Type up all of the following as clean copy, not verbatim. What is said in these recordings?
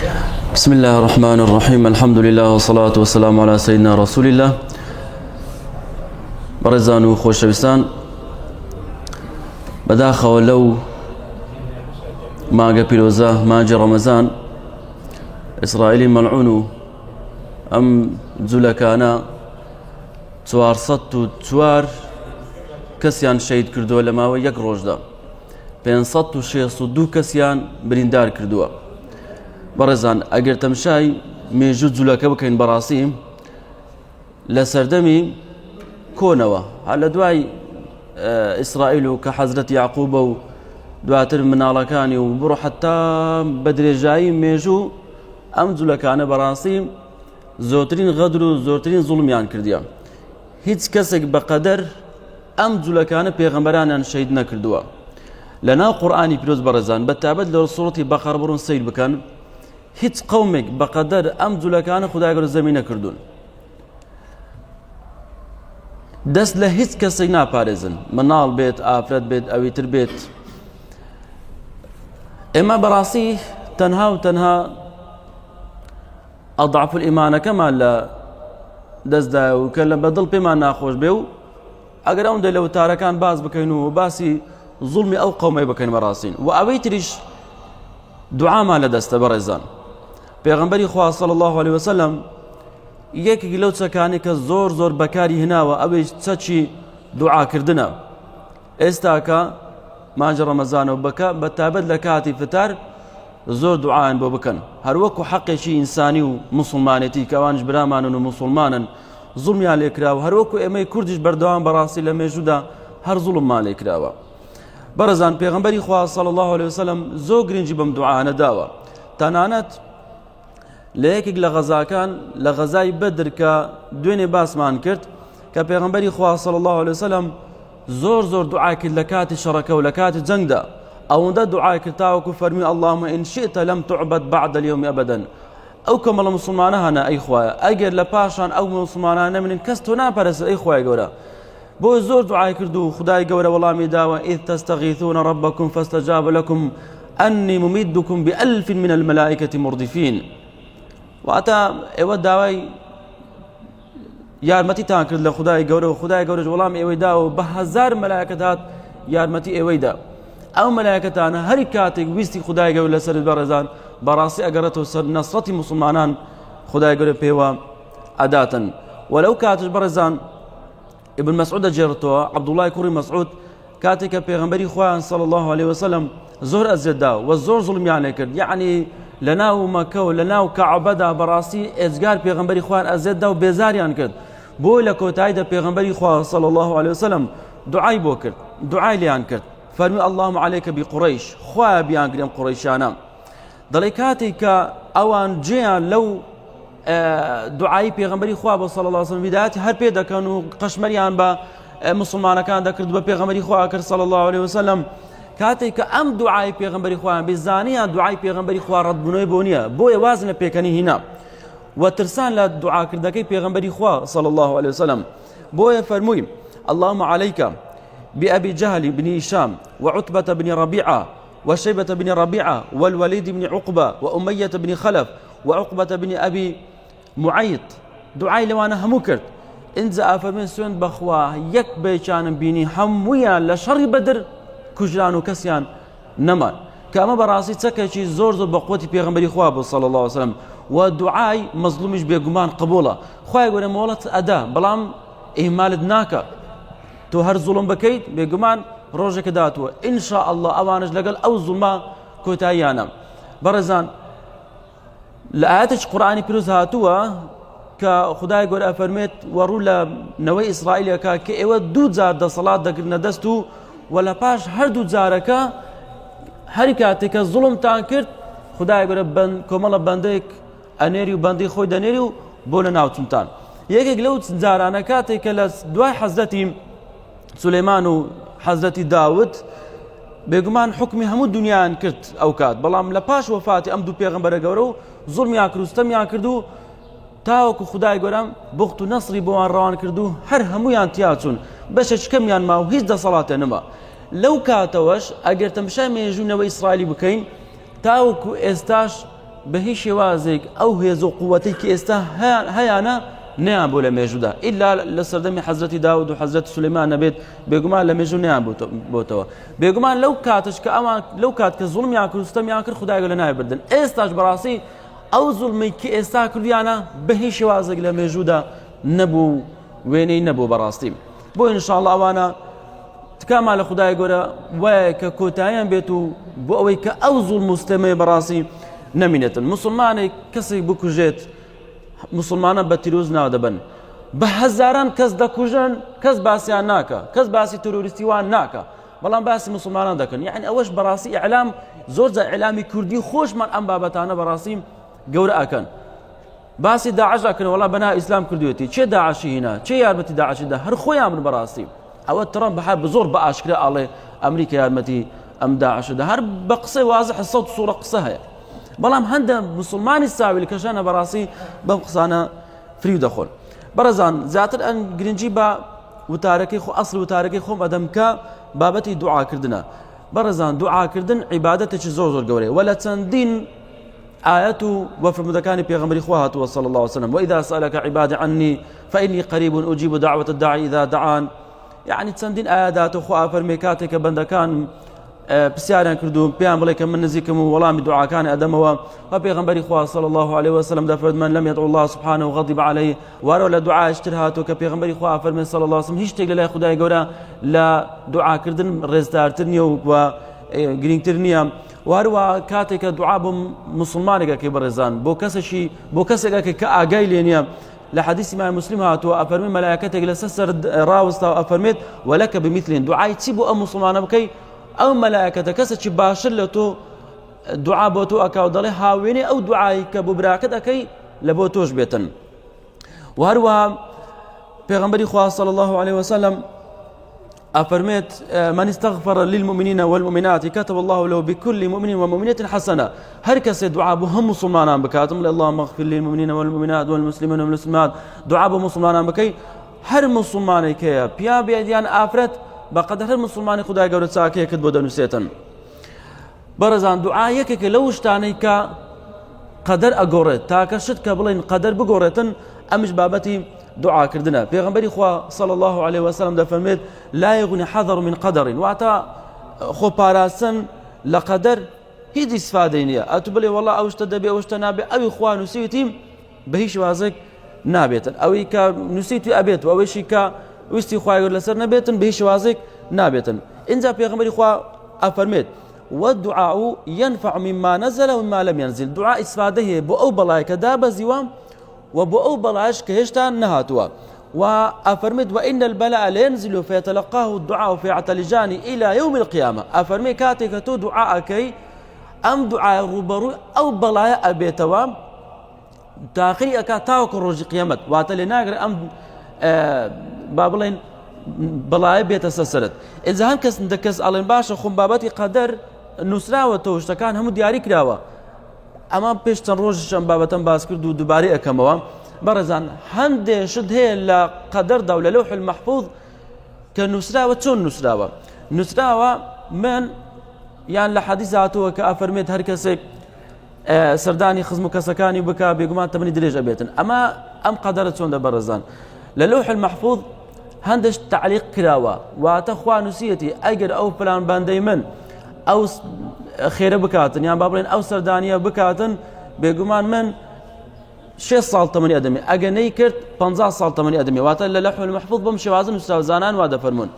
بسم الله الرحمن الرحيم الحمد لله والصلاة والسلام على سيدنا رسول الله برزان و خۆشەویستان بەداخەوە لەو مانگە پیرۆزە مانگی ڕەمەزان ئیسرائیلی مەلعون و ئەم جوولەکانە 404 کەسیان شەهید کردووە لە ماوەی یەک ڕۆژدا 562 کەسیان بریندار کردووە. بەڕێزان ئەگەر تەمشای مێژوو جوولەکە بکەین بەڕاستی لە سەردەمی کۆنەوە هەر لە دوای ئیسرائیل و کە حەزرەت یاعقوبە و دواتر مناڵەکانی و بڕۆ حتا بە درێژایی مێژوو ئەم جوولەکانە بەڕاستی زۆرترین غەدر و زۆرترین زوڵمیان کردیە. هیچ کەسێک بەقەدەر ئەم جوولەکانە پێغەمبەرانیان شەهید نەکردووە. لە ناو قورئانی پیرۆز بەڕێزان بەتابەت لە سوڕەتی بەقەرە بڕۆن سەیر بکەن، هیچ قەومێک بەقەدەر ئەم جوولەکانە خودای گەورە زەمی نەکردوون. دەست لە هیچ کەسێک ناپارێزن، مناڵ بێت، ئافرەت بێت، ئەویتر بێت. ئێمە بەڕاستی تەنها و تەنها ئەضعف الئیمانەکەمان لە دەستدایە و کە لە بەدڵ پێمان ناخۆش بێ و ئەگەر ئەوەندە لە وتارەکان باز بکەین و باسی زوڵمی ئەو قەومەی بکەین بەڕاستین و ئەوەی تریش دوعامان لە دەستە بەڕێزان. پێغەمبەری خوا صلی الله علیه وسلم یەکێک لەو چەکانی کە زۆر بەکاری هێناوە ئەوەی چەکی دوعاکردنە. ئێستا کە مانگی ڕەمەزانەوە بکە بەتابەت لە کاتی فتار زۆر دوعایان بۆ بکەن، هەروەکو حەقێکی ئینسانی و موسڵمانێتی کە ئەوانش برامانن و موسڵمانن زوڵمیان لێکراوە، هەروەکو ئێمەی کوردیش بەردەوام بەڕاستی لە مێژوودا هەر زوڵممان لێکراوە. بەڕێزان پێغەمبەری خوا صلی الله علیه وسلم زۆر گرنگی بەم دوعانە داوە. تەنانەت لە یەکێک لە غەزاکان لە غەزای بەدر کە دوێنێ باسمان کرد کە پێغەمبەری خوا صلی الله علیه وسلم زۆر دوعای کرد لە کاتی شەڕەکە و لە کاتی جەنگدا. ئەوەندە دوعای کرد تاوەکو فەرمی اللهم إن شئت لم تعبد بعد اليوم أبدا. ئەو کۆمەڵە موسڵمانە هەنا ئەی خوایە ئەگەر لە پاشان ئەو موسڵمانانە نەمێنن کەس تۆ ناپەرستێت ئەی خوای گەورە. بۆ زۆر دوعای کرد و خدای گەورە وەڵامی داوە إذ تستغيثون ربكم فاستجاب لكم أني ممدكم بألف من الملائكة مردفين. واتە ئێوە داوای یارمەتیتان کرد لە خدای گەورە و خدای گەورەش وەڵام ئێوەی داوە بە 1000 مەلایەکەت هات یارمەتی ئێوەیدا. ئەو مەلایەکەتانە هەری کاتێک ویستی خدای گەورە لەسەرت بەڕێزان بەڕاستی ئەگەڕێتەوە سەر نەسڕەتی موسڵمانان خدای گەورە پێوە ئەداتن. وەلەو کاتش بەڕێزان ابن مسعود دەجێڕێتەوە عەبدوڵای کوڕی مەسعود کاتێک کە پێغەمبەری خۆیان صلی الله علیه وسلم زۆر ئەزیەت داوە و زۆر زوڵمیان لێ کرد، یعنی لە ناو مەکە و لە ناو کەعبەدا بەڕاستی ئێجگار پێغەمبەری خۆیان ئەزیەت دا و بێزاریان کرد. بۆی لە کۆتاییدا پێغەمبەری خوا صلی الله علیه وسلم دوعای بۆ کرد، دوعای لیان کرد، فەرمی اللهم عليك بقڕیش، خوایە بیانگرێم قوڕیشانە. دەڵێ کاتێک کە ئەوان جێیان لەو دوعایی پێغەمبەری خوا بۆ صلی الله علیه وسلم هیدایەتی هەر پێ دەکەن و قەشمەریان بە موسڵمانەکان دەکرد بە پێغەمبەری خوا کرد صلی الله علیه وسلم. کاتێک کە ئەم دوعای پێغەمبەری خوایان بیزانیان دوعای پێغەمبەری خوا ڕەتبوونەوەی بۆ نییە، بۆیە وازن لە پێکەنی هینا و ترسان لە دوعاکردەکەی پێغەمبەری خوا صلی الله علیه وسلم. بۆیە فەرمووی اللهم عليك بأبي جهل بن هشام وعتبة بن ربيعة وشيبة بن ربيعة والوليد بن عقبة وأمية بن خلف وعقبة بن أبي معيط. دعاي لوانا همو کرد. انزا أفرمين سوين بخوا يك بيشان بيني همويا لشر بدر کوژران و کەسیان نەمان کە ئەمە بەڕاستی چەکێکی زۆر بەقوەتی پێغەمبەری خوا بوو صلی الله علیه وسلم و دوعای مەزلومیش بێگومان قبوڵە. خوای گەورە مۆڵەت ئەدا بەڵام ئیهمالت ناکە، تۆ هەر زوڵم بکەیت بێگومان ڕۆژێکە داتووە ئینشاء الله ئەوانش لەگەڵ ئەو زوڵما کۆتاییانە. بەڕێزان لە ئاەتێکی قورئانی پیرۆز هاتووە کە خدای گەورە ئەفەرمێت وەڕوو لە نەوەی ئیسرائیلەکە کە ئێوە دوو جار دەسەڵات دەگرنە دەست و و لە پاش هەردوو جارەکە هەری کاتێککە زوڵمتان کرد خدای گەورە کۆمەڵە بەندەیەک ئەنێری و بەندەی خۆی دەنێری و بۆ لە ناوچمتان. یەکێک لەو جارانە کاتێک کە لە دوای حەزرەتی سولەیمان و حەزرەتی داود بێگومان حکمی هەموو دنیایان کرد ئەو کات، بەڵام لە پاش وەفاتی ئەم دوو پێغەمبەرە گەورە و زوڵمیان کرد و ستەمیان کرد و تاوەکو خدای گەورەم بوخت و نەسری بۆوان ڕەوان کرد و هەر هەمویان تیا چوون، بەشەچکەمیان ما و هیچ دەسەڵاتێ نەما. لەو کاتەوەش ئەگەر تەماشای مێژوونەوەی ئیسرائیلی بکەین تاوەکو ئێستاش بە هیچ شێوازێک ئەو هێز و قووەتەی کە ئێستا هەیانە نیان بۆ لە مێژوودا ئیلا لە سەردەمی حەزرەتی داود و حەزرەتی سولەیمان نەبێت بێگومان لە مێژوو نیان بۆتەوە بێگومان لەو کاتش کە ئەوان لەو کات کە زوڵمیان کرد ستەمیان کرد خودای لە ناوی بردن ئێستاش بەڕاستی ئەو زوڵمەی کە ئێستا کردیانە بە هیچ شێوازێک لە مێژوودا نەبوو وێنەی نەبوو بەڕاستی بۆ ئینشاءڵڵا ئەوانە تکامان لە خودای گەورە وایە کە کۆتاییان بێت و بۆ ئەوەی کە ئەو زوڵم و ستەمەی بەڕاستی نەمینێتن مسلمانێک کەسێک بکوژێت مسلمانە بە تیرۆز ناو دەبن بە هەزاران کەس دەکوژن کەس باسییان ناکە کەس باسی تۆرۆریستیوان ناکە بەڵام باسی مسلمانان دەکەن یعنی ئەوەش بەڕاستی ئیعلام زۆر جار ئیعلامی کوردی خۆشمان ئەم بابەتانە بەڕاستی گەورە ئەکەن باسی داعش ئەکەن وەڵا بەنا ئیسلام کردوێتی چێ داعشی هینا چێ یارمەتی داعشیدا هەر خۆیان بن بەڕاستی ئەوە ترەمپ بەها بزۆر بە ئاشکرا ئاڵێ ئەمریکا یارمەتی ئەم داعشدا هەر بە قسەی وازح سەوت و سوورە قسە هەیە بەڵام هەندە مسلمانی ساوی کەشانە بەڕاستی بەم قسانە فریو دەخۆن بەڕێزان زیاتر ئەن گرنگی بە وتارەکەی خۆ ئەسڵ وتارەکەی خۆم ئەدەم کە بابەتی دوعاکردنە بەڕێزان دوعاکردن عیبادەتێکی زۆر زۆر گەورەیە وە لە چەندین آيات وفرمودكاني بيغمري خوات صلى الله عليه وسلم وإذا سألك عبادي عني فإني قريب أجيب دعوة الداعي إذا دعان يعني تسندين آيات وخوا فرميكاتك بندكان بسياران كردو بيان بليك من نزيكم والله من دعاء كان أدموا وبيغمري خوات صلى الله عليه وسلم دفرد من لم يدعو الله سبحانه وغضب عليه وارو لدعاء اشترهاتو كبيغمري خوات فرمي صلى الله عليه وسلم هيش تقل لا خداي قولا لا دعاء كردن رزدارتني و گرنگترنیە وهروە کاتێککە دوعا بۆ مسلمانێکەکەی بەڕێزان بۆ کەسێکەکە کە ئاگای لێ نییە لە حەدیثی مای مسلم هاتووە ئەفەرمێ مەلایەکەتێک لەسەر سەر ڕاوەستا و ئەفەرمێت وەلەکە بمیثلین دوعای چی بۆ ئەم مسلمانە بکەی ئەو مەلایەکەتە کەسێکی باشتر لە تۆ دوعا بۆ تۆ ئەکا و دەڵێ هاوێنێ ئەو دوعای کە بۆ براکەت ئەەکەی لە بۆ تۆش بێتن وهروە پێغەمبەری خوا صلی الله عليه وسلم أفرميت من استغفر للمؤمنين والمؤمنات كتب الله له بكل مؤمن ومؤمنة حسنة هركس دعاء بهم مسلمان بكاتم اللهم اغفر للمؤمنين والمؤمنات والمسلمين والمسلمات دعاء مسلمان بكي هر مسلمان كي بيا بيديان آفرت بقدر هر مسلمان خدای گەورە چاکەیە کرد بۆ دەنووسێتن بەڕێزان دعا یەکێکە لەو شتانەی کە قەدەر ئەگۆڕێت تاکە شت کە بڵێن قەدەر بگۆڕێتن ئەمیش بابەتی دعاء كردنا پیغمبری خوا صلى الله عليه وسلم دفرميت لا يغني حذر من قدر واتا خو پاراستن لقدر هیچ استفاده نیه اتبلی والله اوشت دبی اوشت نابی او اخوان نسیتیم به هیچ وازک نابیتن اوی که نسیتی ابیت و اویشی که وستی خوای لسر نابیتن به هیچ وازک نابیتن انجا پیغمبری خوا افرميت والدعاء ينفع مما نزل ومما لم ينزل دعاء استفاده بو او بلايك داب زيوام وبو أو بلاش كهشتان نهاتوا وأفرمت وإن البلاء لينزل فيتلقاه الدعاء فيعتلجان إلى يوم القيامة أفرمي كاتك تو دعاءكي أم دعاء غبرو أو بلايا أبيتوا تاخري أكا تاوك الرجي قيامت واتلي ناقر أم بابلين بلايا بيتسسرت إذا هنكس ندكس ألين باشا خم بابتي قدر نسراوة توشتكان هم دياري كراوة ئەمە پێش چەند ڕۆژیشم بابەتەم باس کرد و دووبارەی ئەەکەمەوە بەڕێزان هەندێ شت هەیە لە قەدەردا و لە لەوح المەحفوظ کە نووسراوە چۆن نووسراوە من یان لە حەدیث هاتووە کە ئەفەرمێت هەر کەسێک سەردانی خزم و کەسەکانی بکە بێگومان تەمەنی درێژ ئەبێتن ئەمە ئەم قەدەرە چۆن دەبەڕێزان لە لەوح المەحفوظ هەندێک تعلیق کراوە واتە خوا نووسیەتی ئەگەر ئەو پلان بەندەی من ئەو خێرە بکاتن یان با بڵێن ئەو سەردانیە بکاتن بێگومان من 6 ساڵ تەمەنی ئەدەمێ ئەگە نەیکرد 50 ساڵ تەمەنی ئەدەمێ واتە لە لەوح المەحفوظ بەم شێوازە نووسراوزانان وا دەفەرمون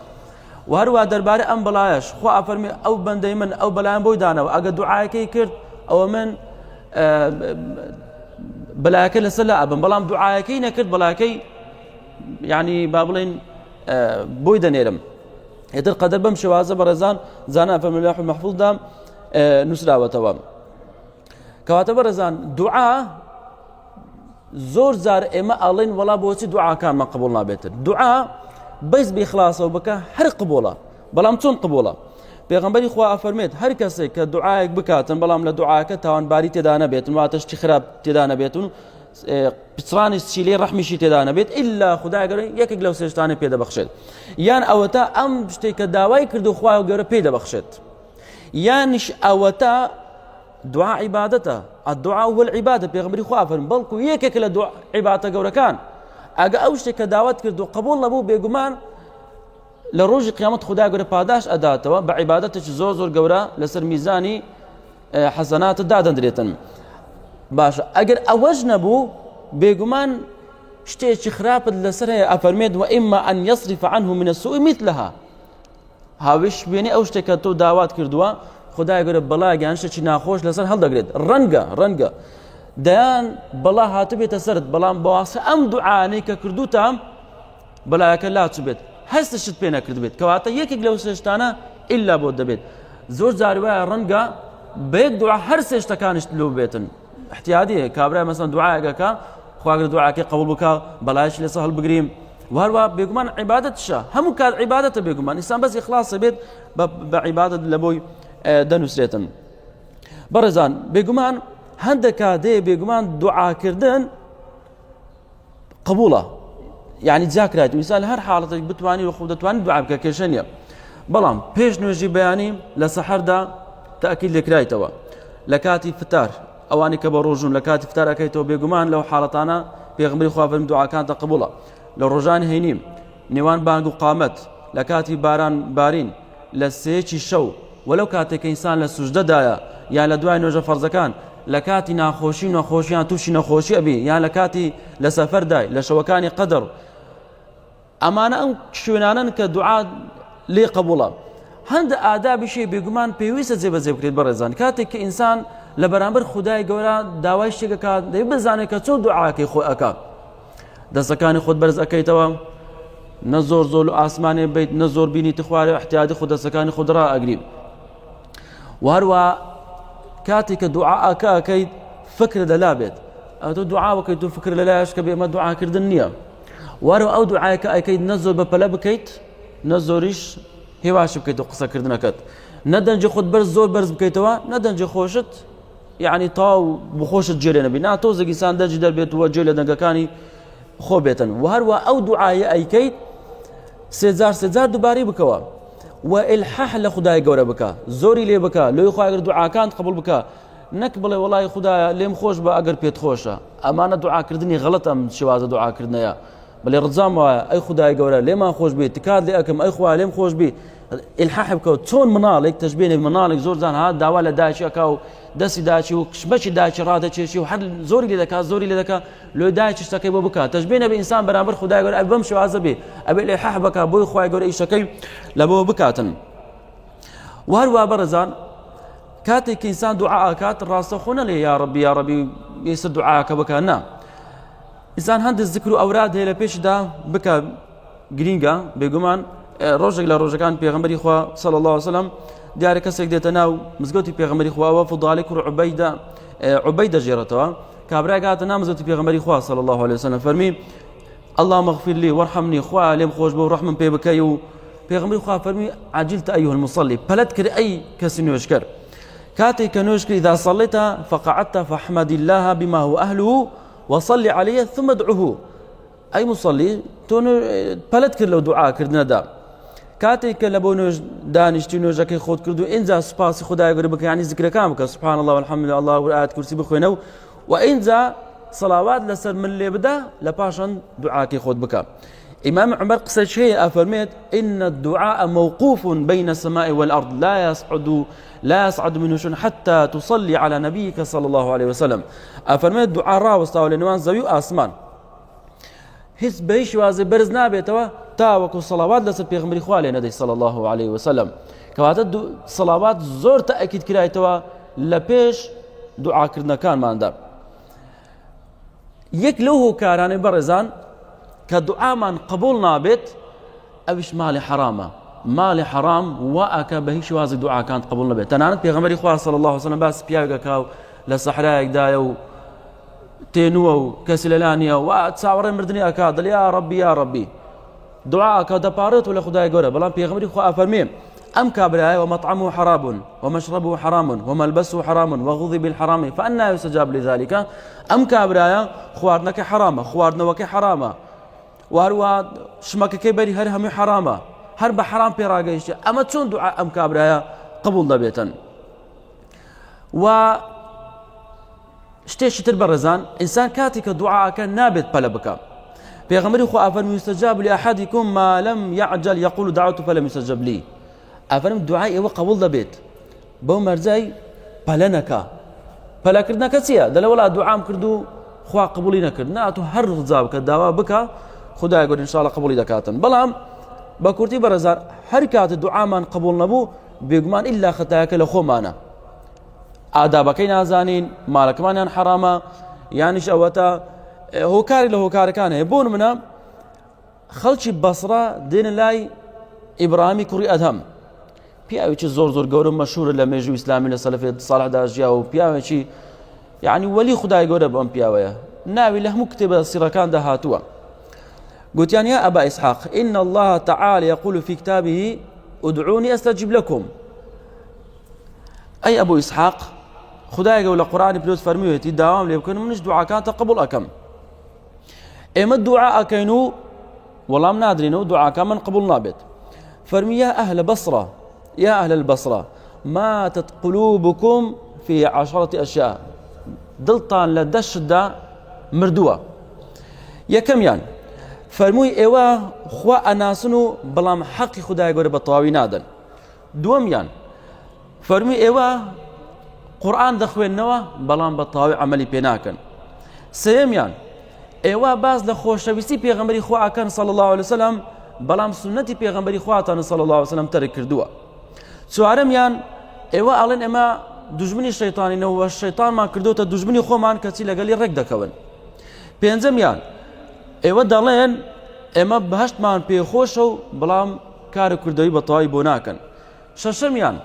و هەروە دەربارەی ئەم بەڵایەش خوا ئەفەرمێ ئەو بەندەی من ئەو بەلایەن بۆی دانەوە ئەگە دوعایەکەی کرد ئەوە من بەلایەکە لەسەر لا ئەبم بەڵام دوعایەکەی نەکرد بەلایەکەی یعنی با بڵێن بۆی دەنێرم ئێتر قەدەر بەم شێوازە بەڕێزان زانە ئەفەرمێ لە لەوح المەحفوظدا نووسراوەتەوە کەواتە بەڕێزان دوعا زۆر جار ئێمە ئەڵێن وەڵا بۆچی دوعاکانمان قبوڵ نابێتن دوعا بەس بێخلاسەوە بکە هەر قبوڵە بەڵام چۆن قبوڵە پێغەمبەری خوا ئەفەرمێت هەر کەسێک کە دوعایەک بکاتن بەڵام لە دوعاکە تاوانباری تێدا نەبێتن واتە شتی خراپ تێدا نەبێتن پچڕانی سچیلەی ڕەحمیشی تێدا نەبێت ئیلا خودای گەورە یەکێک لەو سێ شتانە پێدەبەخشێت یان ئەوەتە ئەم شتێک کە داوای کرد و خوای گەورە پێدەبەخشێت یانیش ئەوەتە دعاء عبادته الدعاء هو العبادة بيغمري خوافر بلكو يكك لدعاء عبادة قورا كان أجا أوشتك دعوت كردو قبول نبو بيقمان لروج قيامة خدا قورا باداش أداته بعبادتك زور قورا لسر ميزاني حسنات دادن دريتن باشا أجر أوجنبو بيقمان شتي خراب لسر أفرميد وإما أن يصرف عنه من السوء مثلها هاوش بيني أوشتك تو دعوات كردوا خدای گەورە بەڵایان شتێکی ناخۆش لەسەر هەڵدەگرێت ڕەنگە دەیان بەڵا هاتبێتە سەرت بەڵام بەواسە ئەم دوعانەی کە کردوتام بەلایەکە لاچ بێت هەست شت پێ نەکرد بێت کەواتە یەکێک لەو سێشتانە ئیلا بۆ دەبێت زۆر جار وایە ڕەنگە بە یەک دوعا هەر سێشتەکانیش لەو بێتن احتیاطیە کابرای مەسەڵەن دوعایەکە خواگەر دوعاکەی قبول بکە بەلایەکی لەسەر هەڵبگریم وهروە بێگومان عیبادەتشە هەموو کار عیبادەتە بێگومان ئینسان بەس ئیخلاصە بێت بە عیبادەت لە بۆی دەنووسرێتن بەڕێزان بێگومان هەندێک کاتێ بێگومان دوعاکردن قبوڵە یعنی جاکرایت میسال هەر حاڵەتێک بتوانی وەخۆ دەتوانین دوعا بکە کێشە نییە بەڵام پێش نوێژی بەیانی لە سەحەردا تەئکید لێکرایتەوە لە کاتی فتار ئەوانی کە بە ڕۆژون لە کاتی فتار ئەکەیتەوە بێگومان لەو حاڵەتانە پێغەمبەری خوا فەرمووی دوعاکانتە قبوڵە لە ڕۆژانی هەینیم نێوان بانگ و قامەت لە کاتی بارین لە سێکی شەو ولو کاتێک ئینسان لە سوژدەدایە یان لە دوای نوێژە فەرزەکان لە کاتی ناخۆشی نەخۆشییان تووشی نەخۆشی ئەبی یان لە کاتی لە سەفەردای لە شەوەکانی قەدر ئەمانە ئەم شوێنانن کە دوعا لێ قبوڵە هەندە ئادابیشی بێگومان پێویستە جێبەجێ بکرێت بەڕێزان کاتێک کە ئینسان لە بەرامبەر خودای گەورە داوای شتێکەکات دەی بزانێت کە چۆن دوعاکەی خۆی ئەکا دەستەکانی خۆت بەرز ئەەکەیتەوە نە زۆر زۆر و ئاسمانێ بیت نە زۆر بینی تخوارێ احتیاجی خۆ دەستەکانی خۆت ڕائەگری وهروە کاتێک کە دوعاکە ئەکەیت فکر لەلا بێت ئەتۆ دوعا بکەیت و فکر لەلایەش کە بێمە دوعاکردن نییە وهروە ئەو دوعایەکە ئەکەیت نە زۆر بەپەلە بکەیت نە زۆریش هێواش بکەیت و قسەکردنەکەت نە دەنجی خۆت بەرز زۆر بەرز بکەیتەوە نە دەنجی خۆشت یعنی تاو بخۆشت جێرێ نەبی ناتۆزێکیسان دەنجی دەربێتەوە جێ لە دەنگەکانی خۆ بێتن وهروە ئەو دوعایە ئەیکەیت سێجار دووباری بکەوە و ئیلحاح لە خودای گەورە بکە زۆری لێ بکە لۆی خواگر دوعاکان قبول بکە نەک بڵێ وڵای خودایە لێم خۆش بە ئەگەر پێت خۆشە ئەمانە دوعاکردنی غەڵەت ئەم شێوازە دوعاکردنەیە بەڵێ ڕزام وایە ئەی خودای گەورە لێمان خۆش بێت تکات لێ ئەکەم ئەی خوا لێم خۆش بێ ئیلحاح بکەوە چۆن مناڵێک تەشبێنێ مناڵێک زۆر جان هات داوا لە دایکی ئەکا و دەستی داچی و کشمەکی دایکی ڕادەچێشی و هەر زۆری لێ دەکات لۆی دایکی شتەکەی بۆ بکات تەشبێنە بە ئینسان بەرامبەر خودای گەورە ئەبێ بەم شێوازە بێ ئەبێ ئیلحاح بکات بۆی خوای گەورە ئیشەکەی لە بۆ بکاتن وهروە بەڕێزان کاتێک کە ئینسان دوعا ئەکات ڕاستەخۆ نەڵێ یا ڕەبی یا ڕەبی ئێستا دوعاکە بکە نا ئینسان هەندێک ذکر و ئەوراد هەیە لە پێشدا بکە گرینگە بێگومان ڕۆژێک لە ڕۆژەکان پێغەمبەری خوا صلی الله علیه وسلم دیارە کەسێک دێتە ناو مزگەوتی پێغەمبەری خواوە فضالی کوڕ عوبەیدە ژێڕێتەوە کابرایەک هاتە ناو مزگەوتی پێغەمبەری خوا صلی الله علیه وسلم فەرمی اللهم اغفر لي وارحمني خوا لێم خۆش بە و ڕەحمم پێ بکەی و پێغەمبەری خوا فەرمی عجلت أيها المصلي پەلەت کرد ئەی کەسی نوێژکەر کاتێک کە نوێژ کرد إذا صليت فقعدت فاحمد الله بما هو أهله وصلي عليه ثم ادعه أي مصلي تۆ پەلەت کرد لەو دوعاکردنەدا کاتێک کە لە بۆ نوێژ دانیشتی نوێژەکەی خۆت کرد و ئینجا سوپاسی خودای گەورە بکە یعنی ذکرەکان بکە سبحان الله والحمد لله الله وآيات کورسی بخوێنە و ئینجا صلاوات لەسەر من لێ بدە لە پاشان دوعاکەی خۆت بکە إمام عمر قصة أفرميت إن الدعاء موقوف بين السماء والأرض لا يصعد منه شيء حتى تصلي على نبيك صلى الله عليه وسلم أفرميت دعاء راوستا لنوان زوي آسمان هیچ بەهیچ شێوازێ بەرز نابێتەوە تاوەکو سەڵاوات لەسەر پێغەمبەری خوا لێ نەدەی صلی الله عليه وسلم کەواتە سەڵاوات زۆر تەئەکید کرایتەوە لە پێش دوعاکردنەکانماندا یەک لەو هۆکارانەی بەڕێزان کە دوعامان قبول نابێت ئەویش ماڵی حرامە ماڵی حرام وا ئەکە بە هیچ شێوازێک دوعاکان قبول نەبێت تەنانەت پێغەمبەری خوا صلی الله عليه وسلم باسی پیاوێکەکا و لە سەحرایەکدایە و تێنووە و کەسی لەلانیە و چاوەڕێ مردنی ئەکا دڵ یا ڕەبی یا ڕەبی دوعاکە دەپارێت و لە خودای گەورە بەڵام پێغەمبەری خوا ئەفەرمێ ئەم کابرایە ومەطعمه حرام ومشربه حرام وملبسه حرام وغضب بالحرام فأنى يستجاب لذلك ئەم کابرایە خواردنەکەی حرامە خواردنەوەکەی حرامە وهروە شمەکەکەی بەری هەر هەمووی حرامە هەر بە حرام پێڕاگەیشتە ئەمە چۆن دوعا ئەم کابرایە قبول دەبێتن و شتێکی تر بەڕێزان ئینسان کاتی کە دوعاکە نابێت پەلە بکە پێغەمبەری خوا ئەفەرمی یستەجاب لأحدکم ما لم يعجل يقول دعوت فلم يستجب لي ئەفەرمی دوعای ئێوە قبول دەبێت بەو مەرجای پەلە نەکا پەلەکردنەکە چییە دەڵێ وەڵا دوعام کرد و خوا قبولی نەکرد ناتۆ هەر ڕجا بکە داوا بکە خدای گەورە ئینشاءڵڵا قبولی دەکاتن بەڵام بە کورتی بەڕێزان هەر کاتە دوعامان قبول نەبوو بێگومان ئیلا خەتایەکە لە خۆمانە ئادابەکەی نازانین ماڵەکەمانیان حرامە یانیش ئەوەتە هۆکاری لە هۆکارەکان هەیە بۆ نمونە خەڵکی بەسڕە دێنە لای ئیبراهیمی کوڕی ئەدهەم پیاوێکی زۆر زۆر گەورە مەشهورە لە مێژووی ئیسلامی لە سەلەفێت ساڵحدا ژیا و پیاوێکی یعنی وەلی خدای گەورە بەم پیاوەیە ناوی لە هەموو کتێبە سیرەکاندا هاتووە گوتیان یا ئەبا ئیسحاق إن الله تعالى يقول في كتابه ادعوني أستجب لكم أي أبو إسحاق خدای گەورە لە قورآانی پیرۆز فەرموویەتی داوام لێ بکەن منیش دوعاکانتە قبول ئەکەم ئێمە دوعا ئەکەین و وەڵام نادرێنەوە دوعاکەمان قبول نابێت فەرمی یا ئەهلە بەسڕە يا أهل البصرة ماتت قلوبكم في 10 أشياء دڵتان لە دەشتدا مردووە یەکەمیان فەرمووی ئێوە خوا ئەناسن و بەڵام حەقی خودای گەورە بە تەواوی نادەن دووەمیان فەرمووی ئێوە قورئان دەخوێننەوە بەڵام بە تەواوی عەمەلی پێ ناکەن سێیەمیان ئێوە باز لە خۆشەویستی پێغەمبەری خوا ئەکەن صلی الله عليه وسلم بەڵام سنەتی پێغەمبەری خواتان صلی الله عليه وسلم تەرک کردووە چوارەمیان ئێوە ئەڵێن ئێمە دوژمنی شەیطانینەوە شەیطانمان کردوتە دوژمنی خۆمان کەچی لەگەڵی ڕێک دەکەون پێنجەمیان ئێوە دەڵێن ئێمە بەهەشتمان پێخۆشە و بەڵام کاری کوردەوی بە تەواوی بۆ ناکەن شەشەمیان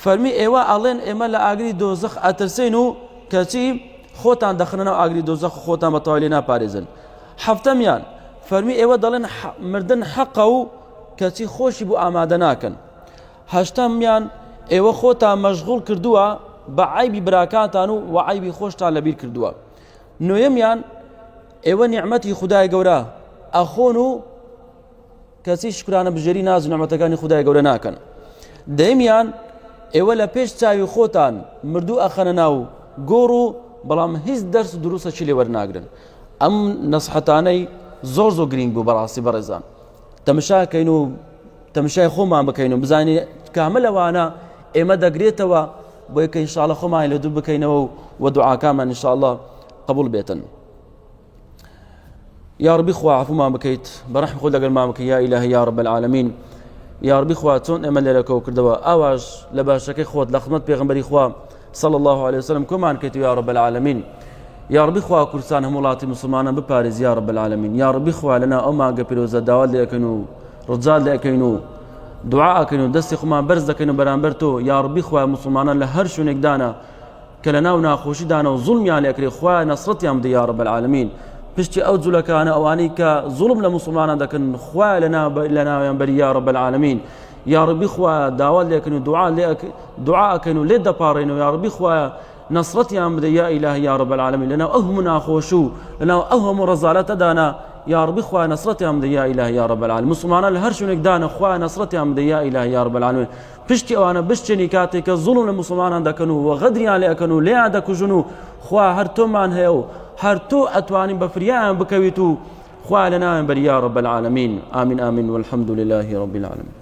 فەرمی ئێوە ئەڵێن ئێمە لە ئاگری دۆزەخ ئەترسین و کەچی خۆتان دەخنەوە ئاگری دۆزەخ و خۆتان بە تەواوی لێ ناپارێزن حەفتەمیان فەرمی ئێوە دەڵێن مردن حەقە و کەچی خۆشی بۆ ئامادە ناکەن هەشتەمیان ئێوە خۆتان مەشغوڵ کردووە بە عایبی براکانتان و عایبی خۆشتان لەبیر کردووە نۆیەمیان ئێوە نیعمەتی خودای گەورە ئەخۆن و کەسی شکرانە بژێری ناز و نیعمەتەکانی خودای گەورە ناکەن دەیەمیان ئێوە لە پێش چاوی خۆتان مردوو ئەخەنە ناو گۆڕ و بەڵام هیچ دەرس و دروسەکی لێ وەرناگرن ئەم نەسحەتانەی زۆر زۆر گرنگ بوو بەڕاستی بەڕێزان تەمەشاکەین و تەمەشای خۆمان بکەین و بزانین کامە لەوانە ئێمە دەگرێتەوە بۆ یەکە ئینشاءڵڵا خۆمان لە دوو بکەینەوە و دوعاکانمان ئینشاءڵڵا قبول بێتن یا ربی خوا عفومان بکەیت بەڕەحم خۆت لەگەڵمان بکەی یا ئیلاهی یا رب العالمین یا ربی خوا چۆن ئێمە لێرەکەوە کردەوە ئاواش لە باشەکەی خۆت لە خزمەت پێغەمبەری خوا صلی الله عليه وسلم کۆمان کەیت یا رب العالمین یا ربی خوا کوردستان هەموو وڵاتی موسڵمانان بپارێز یا رب العالمین یا ربی خوا لەنا ئەو مانگە پیرۆزە داوات لێ ئەکەین و ڕجال لێ ئەکەین و دعا ئەکەین و دەستی خۆمان بەرز دەکەین و بەرامبەر تۆ یا ربی خوا موسڵمانان لە هەر شوێنێکدانە کە لە ناو ناخۆشیدانە و زوڵمیان لێ ئەکرێ خوا نەسرەتیان بدە یا رب العالمین پشتی ئەو جوولەکانە ئەوانەی کە زوڵم لە موسڵمانان دەکەن خوا لە ناویان بەری یا رب العالمین یا ربی خوا داوات لێ ئەکەین و دوعا ئەکەین و لێ دەپاڕێنەوە یا ربی خوا نەسرەتیان بدە یا ئیلاهی یا رب العالمین لەناو ئەو هەموو ناخۆش و لەناو ئەو هەموو ڕەزالەتەدانە یا ربی خوا نەسرەتیان بدە یا ئیلاهی یا رب العالمین مسلمانان لە هەر شوێنێکدانە خوا نەسرەتیان بدە یا ئیلاهی یا رب العالمین پشتی ئەوانە بشتێنی کاتێک کە زوڵم لە مسلمانان دەکەن و غەدریان لێ ئەکەن و لێیان دەکوژن و خوا هەر تۆمان هەیە و هەر تۆ ئەتوانین بە فریایان بکەویت و خوا لە ناویان بەری یا رب العالمین آمین آمین والحمد لله رب العالمین